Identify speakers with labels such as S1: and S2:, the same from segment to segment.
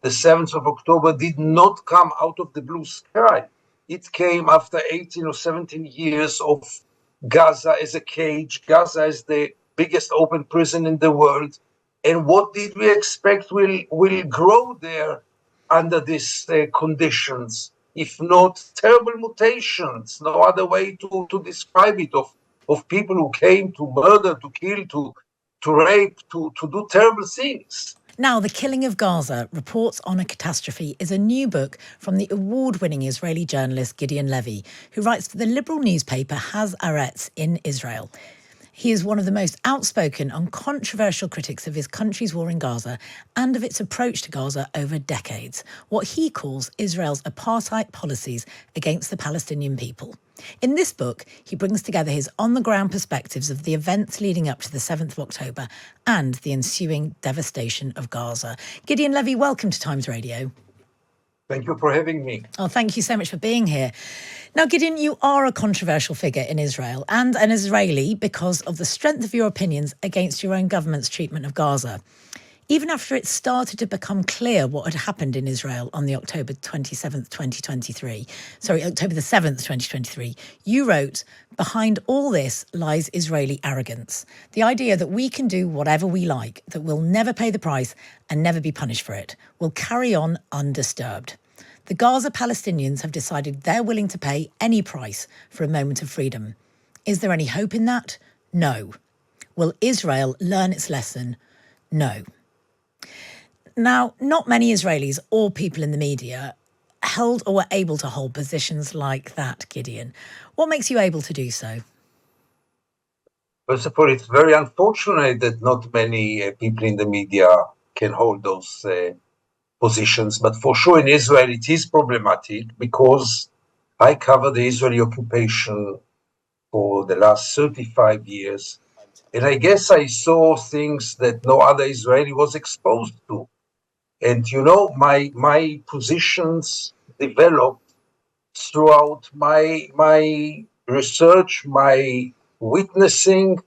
S1: the 7th of October did not come out of the blue sky. It came after 18 or 17 years of Gaza as a cage. Gaza is the biggest open prison in the world. And what did we expect will grow there under these conditions, if not terrible mutations? No other way to describe it, of people who came to murder, to kill, to rape, to do terrible things.
S2: Now, The Killing of Gaza, Reports on a Catastrophe, is a new book from the award-winning Israeli journalist Gideon Levy, who writes for the liberal newspaper Haaretz in Israel. He is one of the most outspoken and controversial critics of his country's war in Gaza and of its approach to Gaza over decades, what he calls Israel's apartheid policies against the Palestinian people. In this book, he brings together his on-the-ground perspectives of the events leading up to the 7th of October and the ensuing devastation of Gaza. Gideon Levy, welcome to Times Radio.
S1: Thank you for having me.
S2: Oh, thank you so much for being here. Now, Gideon, you are a controversial figure in Israel and an Israeli because of the strength of your opinions against your own government's treatment of Gaza. Even after it started to become clear what had happened in Israel on the October the 7th, 2023, you wrote, "Behind all this lies Israeli arrogance. The idea that we can do whatever we like, that we'll never pay the price and never be punished for it. We'll carry on undisturbed. The Gaza Palestinians have decided they're willing to pay any price for a moment of freedom. Is there any hope in that? No. Will Israel learn its lesson? No." Now, not many Israelis or people in the media held or were able to hold positions like that, Gideon. What makes you able to do so?
S1: First of all, it's very unfortunate that not many people in the media can hold those positions. But for sure in Israel, it is problematic because I covered the Israeli occupation for the last 35 years. And I guess I saw things that no other Israeli was exposed to. And, my positions developed throughout my research, my witnessing,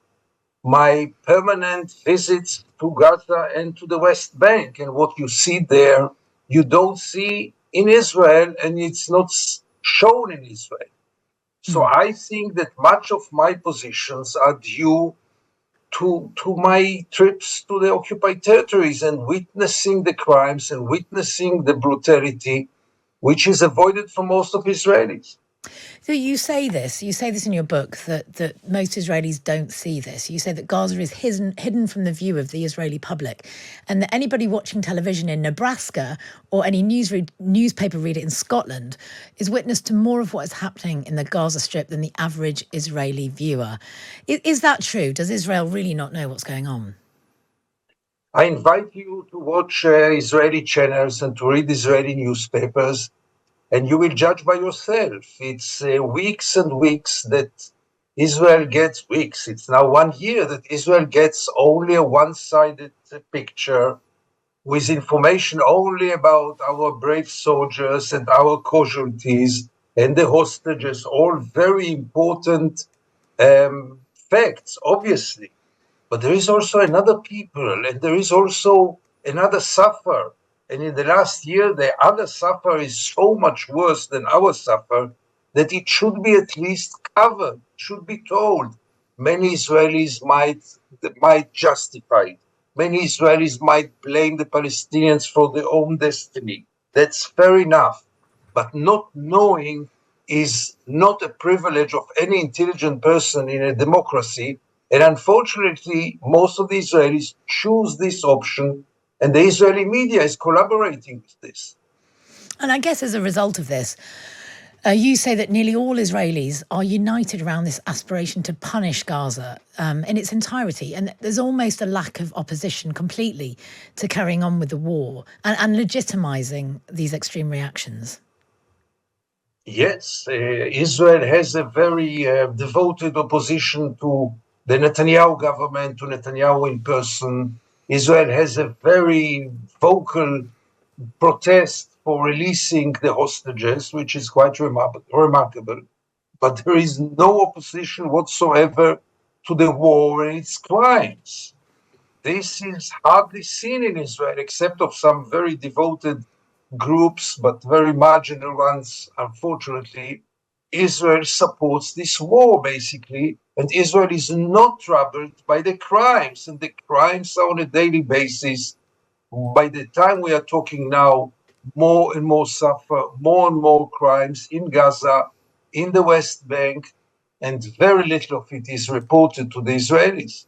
S1: my permanent visits to Gaza and to the West Bank. And what you see there, you don't see in Israel, and it's not shown in Israel. So I think that much of my positions are due to my trips to the occupied territories and witnessing the crimes and witnessing the brutality, which is avoided from most of Israelis.
S2: So you say this in your book, that most Israelis don't see this. You say that Gaza is hidden from the view of the Israeli public, and that anybody watching television in Nebraska or any newspaper reader in Scotland is witness to more of what is happening in the Gaza Strip than the average Israeli viewer. Is that true? Does Israel really not know what's going on?
S1: I invite you to watch Israeli channels and to read Israeli newspapers, and you will judge by yourself. It's weeks and weeks that Israel gets weeks. It's now 1 year that Israel gets only a one-sided picture with information only about our brave soldiers and our casualties and the hostages, all very important facts, obviously. But there is also another people, and there is also another suffer. And in the last year, the other suffer is so much worse than our suffer that it should be at least covered, should be told. Many Israelis might justify it. Many Israelis might blame the Palestinians for their own destiny. That's fair enough. But not knowing is not a privilege of any intelligent person in a democracy. And unfortunately, most of the Israelis choose this option, and the Israeli media is collaborating with this.
S2: And I guess as a result of this, you say that nearly all Israelis are united around this aspiration to punish Gaza in its entirety. And there's almost a lack of opposition completely to carrying on with the war and legitimizing these extreme reactions.
S1: Yes, Israel has a very devoted opposition to the Netanyahu government, to Netanyahu in person. Israel has a very vocal protest for releasing the hostages, which is quite remarkable. But there is no opposition whatsoever to the war and its crimes. This is hardly seen in Israel, except of some very devoted groups, but very marginal ones, unfortunately. Israel supports this war, basically, and Israel is not troubled by the crimes, and the crimes are on a daily basis. By the time we are talking now, more and more suffer, more and more crimes in Gaza, in the West Bank, and very little of it is reported to the Israelis.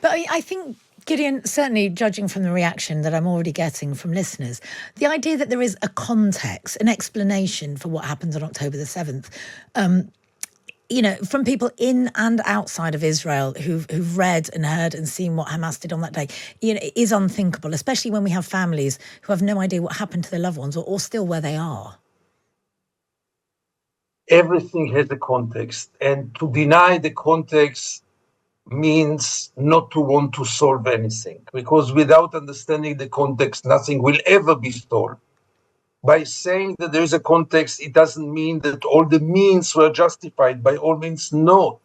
S2: But I think, Gideon, certainly judging from the reaction that I'm already getting from listeners, the idea that there is a context, an explanation for what happened on October the 7th, from people in and outside of Israel who've read and heard and seen what Hamas did on that day, is unthinkable, especially when we have families who have no idea what happened to their loved ones or still where they are.
S1: Everything has a context, and to deny the context means not to want to solve anything, because without understanding the context, nothing will ever be solved. By saying that there is a context, it doesn't mean that all the means were justified. By all means, not.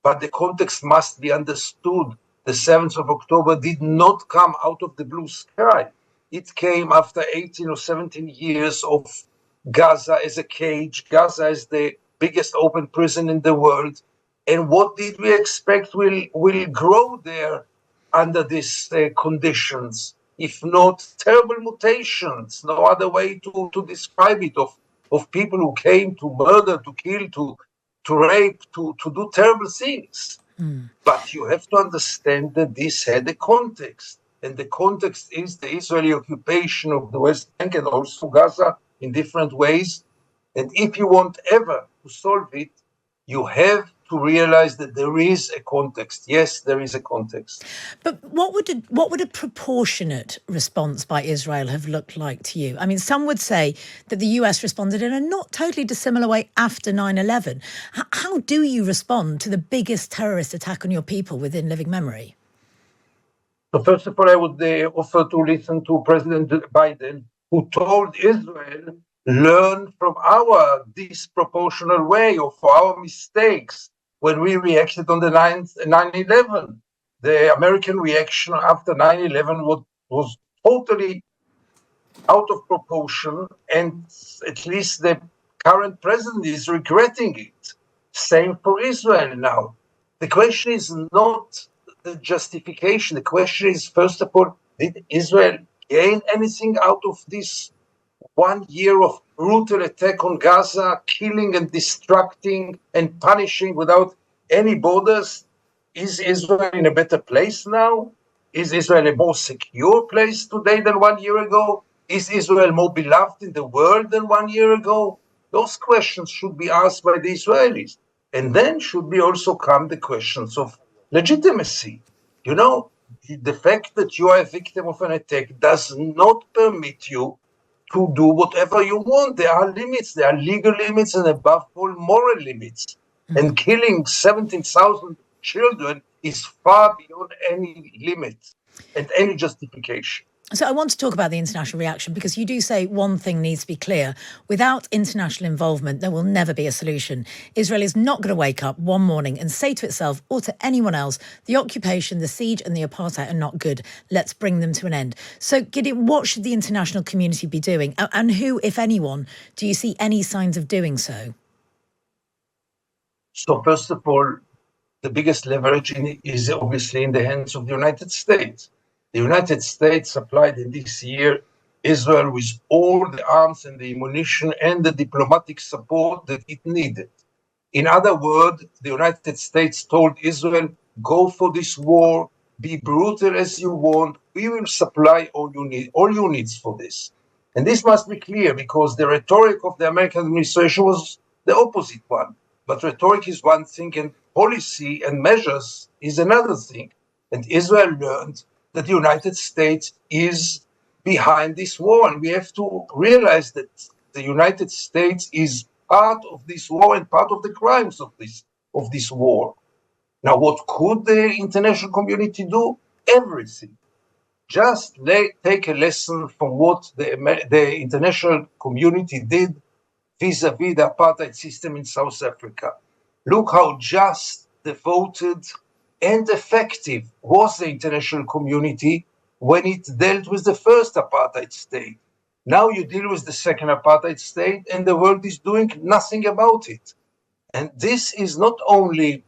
S1: But the context must be understood. The 7th of October did not come out of the blue sky. It came after 18 or 17 years of Gaza as a cage. Gaza is the biggest open prison in the world. And what did we expect will grow there under these conditions? If not terrible mutations, no other way to describe it, of people who came to murder, to kill, to rape, to do terrible things. But you have to understand that this had a context. And the context is the Israeli occupation of the West Bank and also Gaza in different ways. And if you want ever to solve it, you have to realize that there is a context. Yes, there is a context.
S2: But what would a proportionate response by Israel have looked like to you? I mean, some would say that the US responded in a not totally dissimilar way after 9/11. How do you respond to the biggest terrorist attack on your people within living memory?
S1: So first of all, I would offer to listen to President Biden, who told Israel, learn from our disproportionate way or for our mistakes when we reacted on the 9/11. The American reaction after 9/11 was totally out of proportion, and at least the current president is regretting it. Same for Israel now. The question is not the justification. The question is, first of all, did Israel gain anything out of this 1 year of brutal attack on Gaza, killing and destructing and punishing without any borders? Is Israel in a better place now? Is Israel a more secure place today than 1 year ago? Is Israel more beloved in the world than 1 year ago? Those questions should be asked by the Israelis. And then should be also come the questions of legitimacy. You know, the fact that you are a victim of an attack does not permit you to do whatever you want. There are limits, there are legal limits, and above all, moral limits. And killing 17,000 children is far beyond any limit and any justification.
S2: So I want to talk about the international reaction, because you do say one thing needs to be clear. Without international involvement, there will never be a solution. Israel is not going to wake up one morning and say to itself or to anyone else, the occupation, the siege and the apartheid are not good. Let's bring them to an end. So, Gideon, what should the international community be doing? And who, if anyone, do you see any signs of doing so?
S1: So first of all, the biggest leverage is obviously in the hands of the United States. The United States supplied in this year Israel with all the arms and the ammunition and the diplomatic support that it needed. In other words, the United States told Israel, go for this war, be brutal as you want, we will supply all you need for this. And this must be clear, because the rhetoric of the American administration was the opposite one. But rhetoric is one thing, and policy and measures is another thing. And Israel learned that the United States is behind this war, and we have to realize that the United States is part of this war and part of the crimes of this war. Now, what could the international community do? Everything. Just take a lesson from what the international community did vis-a-vis the apartheid system in South Africa. Look how just, devoted, and effective was the international community when it dealt with the first apartheid state. Now you deal with the second apartheid state, and the world is doing nothing about it. And this is not only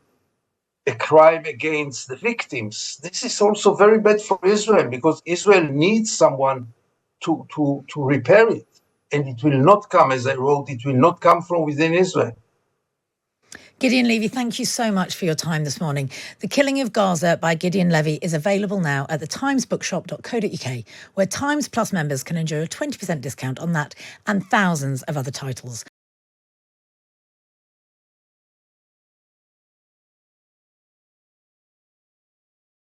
S1: a crime against the victims, this is also very bad for Israel, because Israel needs someone to repair it. And it will not come, as I wrote, it will not come from within Israel.
S2: Gideon Levy, thank you so much for your time this morning. The Killing of Gaza by Gideon Levy is available now at thetimesbookshop.co.uk, where Times Plus members can enjoy a 20% discount on that and thousands of other titles.